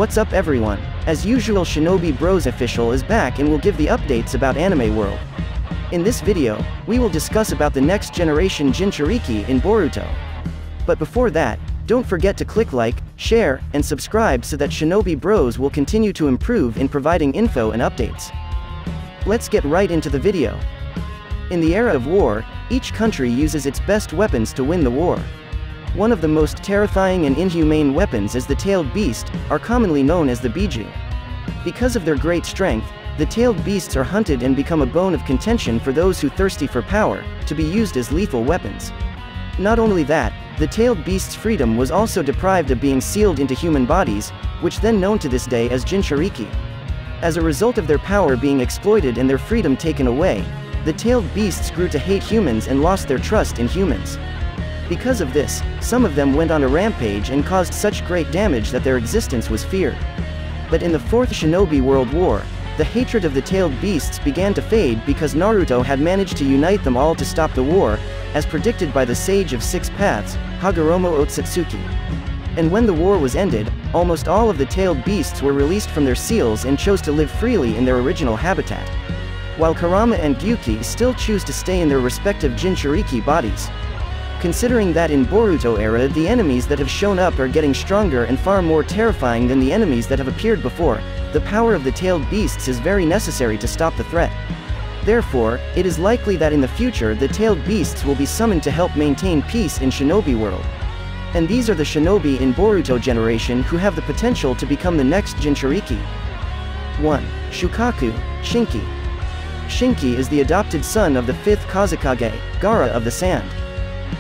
What's up everyone? As usual, Shinobi Bros Official is back and will give the updates about anime world. In this video, we will discuss about the next generation Jinchuriki in Boruto. But before that, don't forget to click like, share, and subscribe so that Shinobi Bros will continue to improve in providing info and updates. Let's get right into the video. In the era of war, each country uses its best weapons to win the war. One of the most terrifying and inhumane weapons is the tailed beast, are commonly known as the Biju. Because of their great strength, the tailed beasts are hunted and become a bone of contention for those who thirsty for power, to be used as lethal weapons. Not only that, the tailed beast's freedom was also deprived of being sealed into human bodies, which then known to this day as Jinchuriki. As a result of their power being exploited and their freedom taken away, the tailed beasts grew to hate humans and lost their trust in humans. Because of this, some of them went on a rampage and caused such great damage that their existence was feared. But in the Fourth Shinobi World War, the hatred of the tailed beasts began to fade because Naruto had managed to unite them all to stop the war, as predicted by the Sage of Six Paths, Hagoromo Otsutsuki. And when the war was ended, almost all of the tailed beasts were released from their seals and chose to live freely in their original habitat. While Kurama and Gyuki still choose to stay in their respective Jinchuriki bodies. Considering that in Boruto era the enemies that have shown up are getting stronger and far more terrifying than the enemies that have appeared before, the power of the tailed beasts is very necessary to stop the threat. Therefore, it is likely that in the future the tailed beasts will be summoned to help maintain peace in Shinobi world. And these are the Shinobi in Boruto generation who have the potential to become the next Jinchuriki. 1. Shukaku, Shinki. Shinki is the adopted son of the 5th Kazekage, Gaara of the Sand.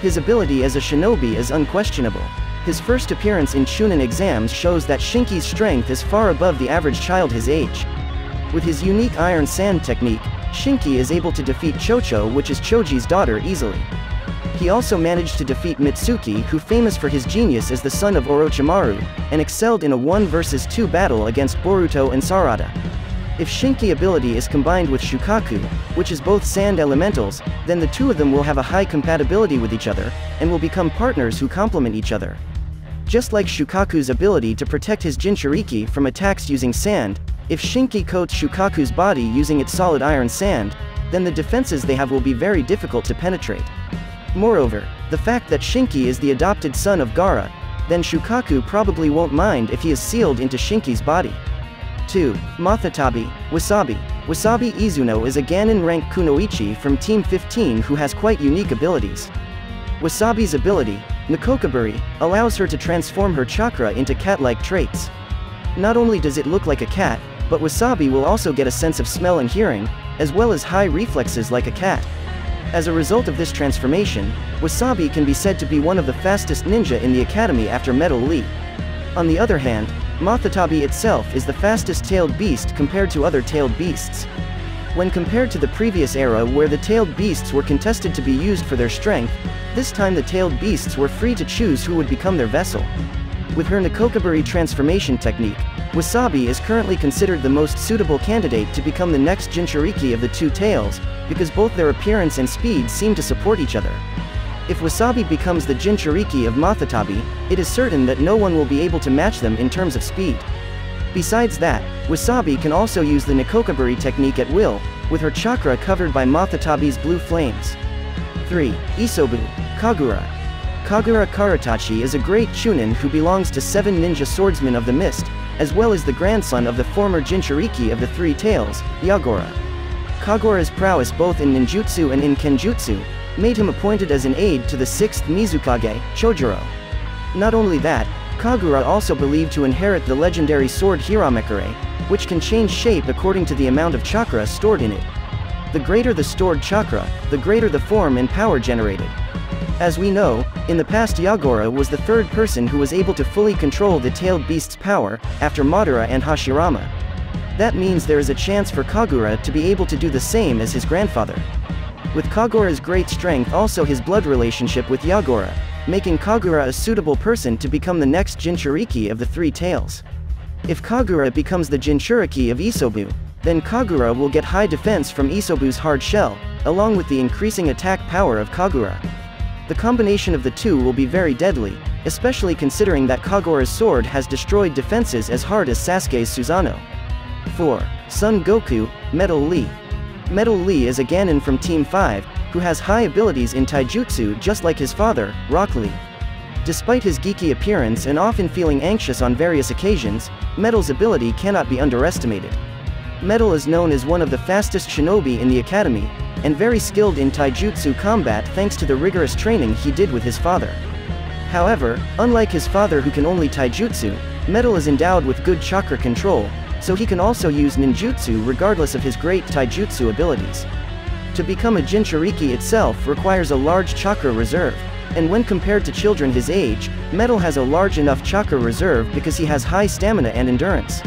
His ability as a shinobi is unquestionable. His first appearance in Chunin exams shows that Shinki's strength is far above the average child his age. With his unique iron sand technique, Shinki is able to defeat Chocho, which is Choji's daughter, easily. He also managed to defeat Mitsuki, who famous for his genius as the son of Orochimaru, and excelled in a 1 vs 2 battle against Boruto and Sarada. If Shinki ability is combined with Shukaku, which is both sand elementals, then the two of them will have a high compatibility with each other, and will become partners who complement each other. Just like Shukaku's ability to protect his Jinchuriki from attacks using sand, if Shinki coats Shukaku's body using its solid iron sand, then the defenses they have will be very difficult to penetrate. Moreover, the fact that Shinki is the adopted son of Gaara, then Shukaku probably won't mind if he is sealed into Shinki's body. 2. Mathatabi, Wasabi. Wasabi Izuno is a Ganon rank kunoichi from Team 15 who has quite unique abilities. Wasabi's ability, Nikokaburi, allows her to transform her chakra into cat-like traits. Not only does it look like a cat, but Wasabi will also get a sense of smell and hearing, as well as high reflexes like a cat. As a result of this transformation, Wasabi can be said to be one of the fastest ninja in the academy after Metal Lee. On the other hand, Mathatabi itself is the fastest tailed beast compared to other tailed beasts. When compared to the previous era where the tailed beasts were contested to be used for their strength, this time the tailed beasts were free to choose who would become their vessel. With her Nikokaburi transformation technique, Wasabi is currently considered the most suitable candidate to become the next Jinchuriki of the two tails, because both their appearance and speed seem to support each other. If Wasabi becomes the Jinchuriki of Mathatabi, it is certain that no one will be able to match them in terms of speed. Besides that, Wasabi can also use the Nikokaburi technique at will, with her chakra covered by Mathatabi's blue flames. 3. Isobu, Kagura. Kagura Karatachi is a great chunin who belongs to 7 ninja swordsmen of the mist, as well as the grandson of the former Jinchuriki of the 3 tails, Yagura. Kagura's prowess both in ninjutsu and in kenjutsu made him appointed as an aide to the 6th Mizukage, Chojuro. Not only that, Kagura also believed to inherit the legendary sword Hiramekure, which can change shape according to the amount of chakra stored in it. The greater the stored chakra, the greater the form and power generated. As we know, in the past Yagura was the 3rd person who was able to fully control the tailed beast's power, after Madara and Hashirama. That means there is a chance for Kagura to be able to do the same as his grandfather. With Kagura's great strength also his blood relationship with Yagura, making Kagura a suitable person to become the next Jinchuriki of the 3 tails. If Kagura becomes the Jinchuriki of Isobu, then Kagura will get high defense from Isobu's hard shell, along with the increasing attack power of Kagura. The combination of the two will be very deadly, especially considering that Kagura's sword has destroyed defenses as hard as Sasuke's Susanoo. 4. Son Goku, Metal Lee. Metal Lee is a Ganon from Team 5, who has high abilities in taijutsu just like his father, Rock Lee. Despite his geeky appearance and often feeling anxious on various occasions, Metal's ability cannot be underestimated. Metal is known as one of the fastest shinobi in the academy, and very skilled in taijutsu combat thanks to the rigorous training he did with his father. However, unlike his father who can only taijutsu, Metal is endowed with good chakra control, so he can also use ninjutsu regardless of his great taijutsu abilities. To become a Jinchuriki itself requires a large chakra reserve, and when compared to children his age, Metal has a large enough chakra reserve because he has high stamina and endurance.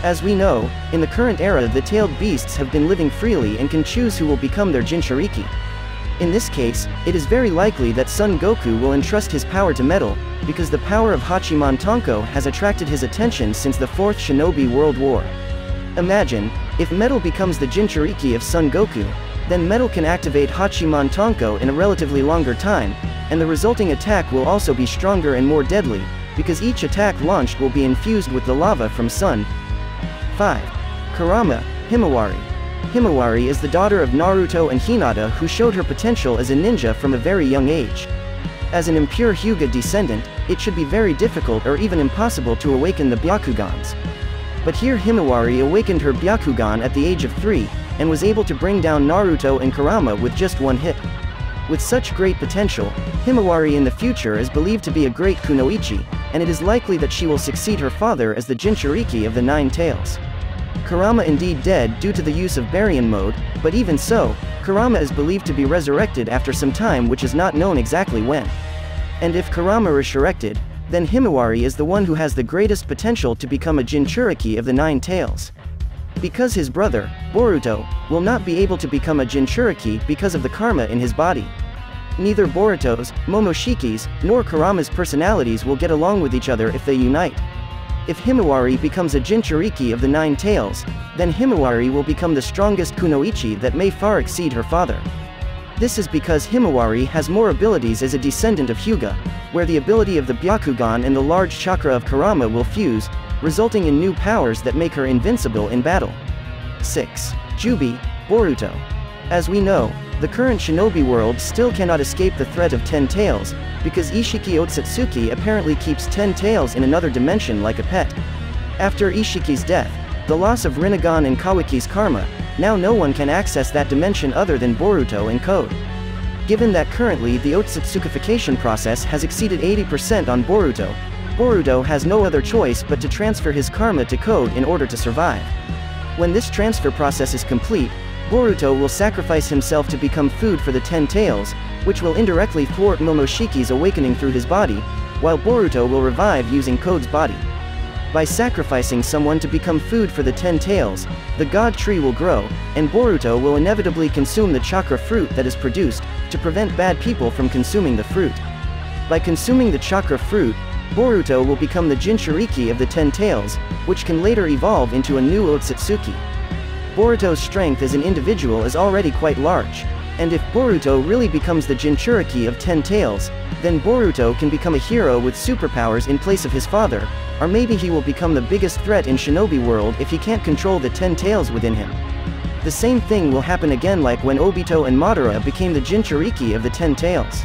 As we know, in the current era the tailed beasts have been living freely and can choose who will become their Jinchuriki. In this case, it is very likely that Son Goku will entrust his power to Metal, because the power of Hachiman Tonko has attracted his attention since the 4th Shinobi World War. Imagine, if Metal becomes the Jinchuriki of Son Goku, then Metal can activate Hachiman Tonko in a relatively longer time, and the resulting attack will also be stronger and more deadly, because each attack launched will be infused with the lava from Sun. 5. Kurama, Himawari. Himawari is the daughter of Naruto and Hinata who showed her potential as a ninja from a very young age. As an impure Hyuga descendant, it should be very difficult or even impossible to awaken the Byakugans. But here Himawari awakened her Byakugan at the age of 3, and was able to bring down Naruto and Kurama with just one hit. With such great potential, Himawari in the future is believed to be a great kunoichi, and it is likely that she will succeed her father as the Jinchuriki of the Nine Tails. Kurama indeed dead due to the use of Baryon mode, but even so, Kurama is believed to be resurrected after some time which is not known exactly when. And if Kurama is resurrected, then Himawari is the one who has the greatest potential to become a Jinchuriki of the Nine Tails. Because his brother, Boruto, will not be able to become a Jinchuriki because of the karma in his body. Neither Boruto's, Momoshiki's, nor Kurama's personalities will get along with each other if they unite. If Himawari becomes a Jinchuriki of the Nine Tails, then Himawari will become the strongest kunoichi that may far exceed her father. This is because Himawari has more abilities as a descendant of Hyuga, where the ability of the Byakugan and the large chakra of Kurama will fuse, resulting in new powers that make her invincible in battle. 6. Jubi, Boruto. As we know, the current shinobi world still cannot escape the threat of 10 tails, because Ishiki Otsutsuki apparently keeps 10 tails in another dimension like a pet. After Ishiki's death, the loss of Rinnegan and Kawaki's karma, now no one can access that dimension other than Boruto and Code. Given that currently the Otsutsukification process has exceeded 80% on Boruto, Boruto has no other choice but to transfer his karma to Code in order to survive. When this transfer process is complete, Boruto will sacrifice himself to become food for the 10 tails, which will indirectly thwart Momoshiki's awakening through his body, while Boruto will revive using Code's body. By sacrificing someone to become food for the 10 tails, the God Tree will grow, and Boruto will inevitably consume the chakra fruit that is produced, to prevent bad people from consuming the fruit. By consuming the chakra fruit, Boruto will become the Jinchuriki of the 10 tails, which can later evolve into a new Otsutsuki. Boruto's strength as an individual is already quite large, and if Boruto really becomes the Jinchuriki of 10 tails, then Boruto can become a hero with superpowers in place of his father, or maybe he will become the biggest threat in Shinobi world if he can't control the 10 tails within him. The same thing will happen again like when Obito and Madara became the Jinchuriki of the 10 tails.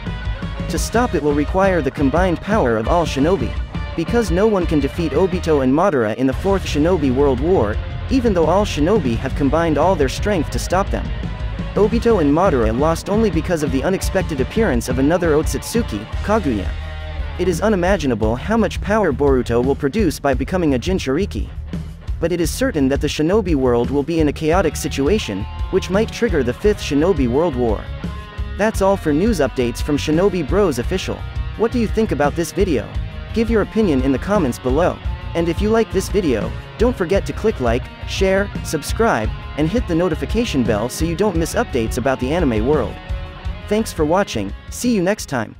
To stop it will require the combined power of all shinobi. Because no one can defeat Obito and Madara in the 4th Shinobi World War, even though all shinobi have combined all their strength to stop them. Obito and Madara lost only because of the unexpected appearance of another Otsutsuki, Kaguya. It is unimaginable how much power Boruto will produce by becoming a Jinchuriki. But it is certain that the shinobi world will be in a chaotic situation, which might trigger the 5th Shinobi World War. That's all for news updates from Shinobi Bros Official. What do you think about this video? Give your opinion in the comments below. And if you like this video, don't forget to click like, share, subscribe, and hit the notification bell so you don't miss updates about the anime world. Thanks for watching, see you next time.